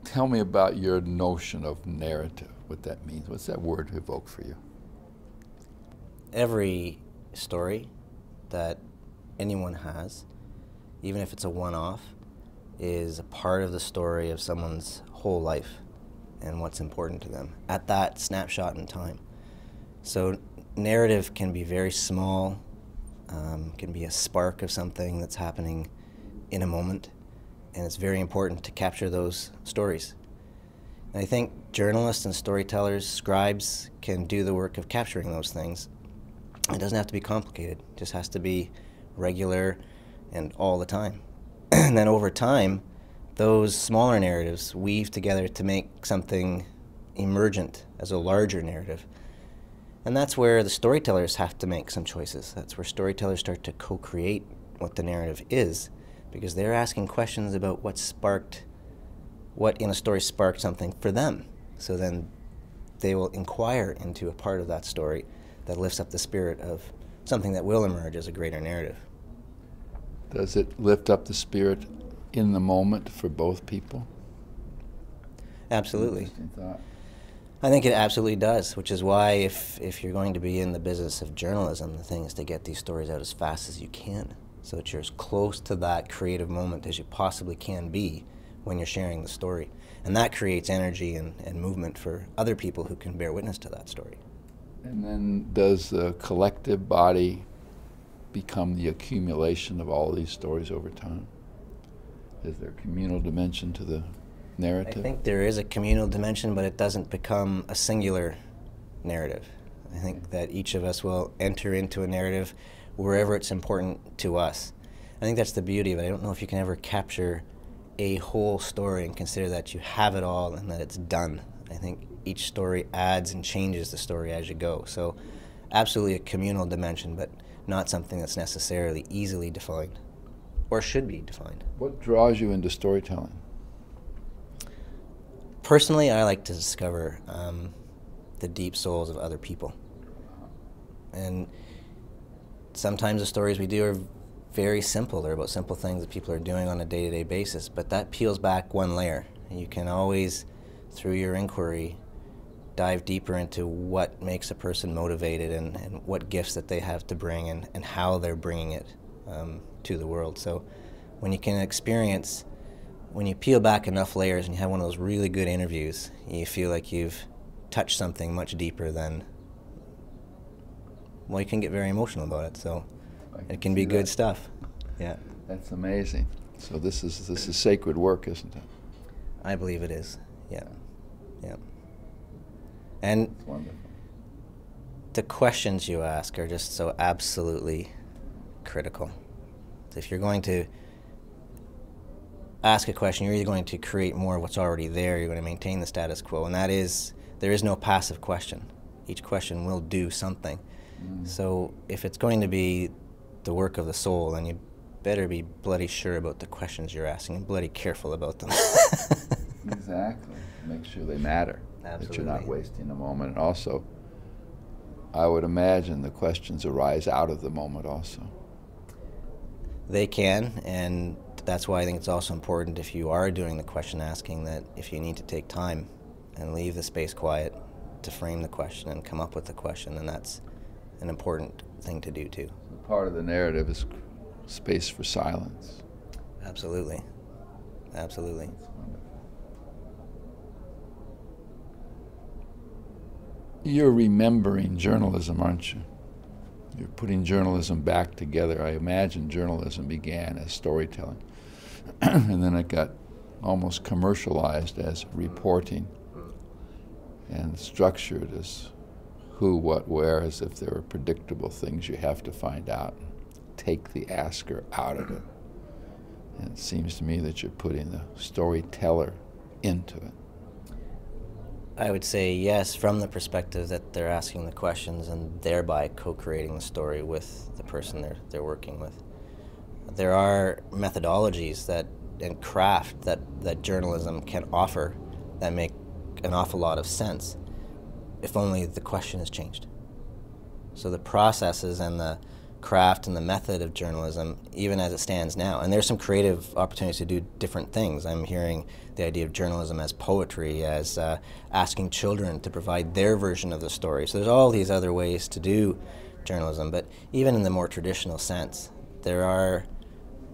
Tell me about your notion of narrative, what that means. What's that word evoke for you? Every story that anyone has, even if it's a one-off, is a part of the story of someone's whole life and what's important to them at that snapshot in time. So narrative can be very small, can be a spark of something that's happening in a moment, and it's very important to capture those stories. And I think journalists and storytellers, scribes, can do the work of capturing those things. It doesn't have to be complicated, it just has to be regular and all the time. And then over time, those smaller narratives weave together to make something emergent as a larger narrative. And that's where the storytellers have to make some choices. That's where storytellers start to co-create what the narrative is, because they're asking questions about what in a story sparked something for them. So then they will inquire into a part of that story that lifts up the spirit of something that will emerge as a greater narrative. Does it lift up the spirit in the moment for both people? Absolutely. Interesting thought. I think it absolutely does, which is why if you're going to be in the business of journalism, the thing is to get these stories out as fast as you can, so that you're as close to that creative moment as you possibly can be when you're sharing the story. And that creates energy and movement for other people who can bear witness to that story. And then does the collective body become the accumulation of all these stories over time? Is there a communal dimension to the narrative? I think there is a communal dimension, but it doesn't become a singular narrative. I think that each of us will enter into a narrative wherever it's important to us. I think that's the beauty of it. I don't know if you can ever capture a whole story and consider that you have it all and that it's done. I think each story adds and changes the story as you go. So absolutely a communal dimension, but not something that's necessarily easily defined or should be defined. What draws you into storytelling? Personally, I like to discover the deep souls of other people. And sometimes the stories we do are very simple. They're about simple things that people are doing on a day-to-day basis, but that peels back one layer. And you can always, through your inquiry, dive deeper into what makes a person motivated and what gifts that they have to bring and how they're bringing it to the world. So when you can experience, when you peel back enough layers and you have one of those really good interviews, you feel like you've touched something much deeper than, well, you can get very emotional about it. So it can be good stuff. Yeah. That's amazing. So this is sacred work, isn't it? I believe it is. Yeah. Yeah. And It's wonderful. the questions you ask are just so absolutely critical. If you're going to ask a question, you're either going to create more of what's already there, you're going to maintain the status quo, and that is, there is no passive question. Each question will do something. So if it's going to be the work of the soul, then you better be bloody sure about the questions you're asking and bloody careful about them. Exactly. Make sure they matter. Absolutely. That you're not wasting a moment. And also, I would imagine the questions arise out of the moment also. They can, and that's why I think it's also important, if you are doing the question asking, that if you need to take time and leave the space quiet to frame the question and come up with the question, then that's an important thing to do too. Part of the narrative is space for silence. Absolutely. Absolutely. You're remembering journalism, aren't you? You're putting journalism back together. I imagine journalism began as storytelling, and then it got almost commercialized as reporting and structured as who, what, where, as if there were predictable things you have to find out. Take the asker out of it. And it seems to me that you're putting the storyteller into it. I would say yes, from the perspective that they're asking the questions and thereby co-creating the story with the person they're working with. There are methodologies and craft that journalism can offer that make an awful lot of sense, if only the question is changed. So the processes and the craft and the method of journalism, even as it stands now. And there's some creative opportunities to do different things. I'm hearing the idea of journalism as poetry, as asking children to provide their version of the story. So there's all these other ways to do journalism, but even in the more traditional sense, there are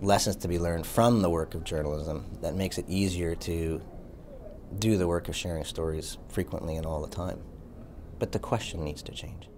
lessons to be learned from the work of journalism that makes it easier to do the work of sharing stories frequently and all the time. But the question needs to change.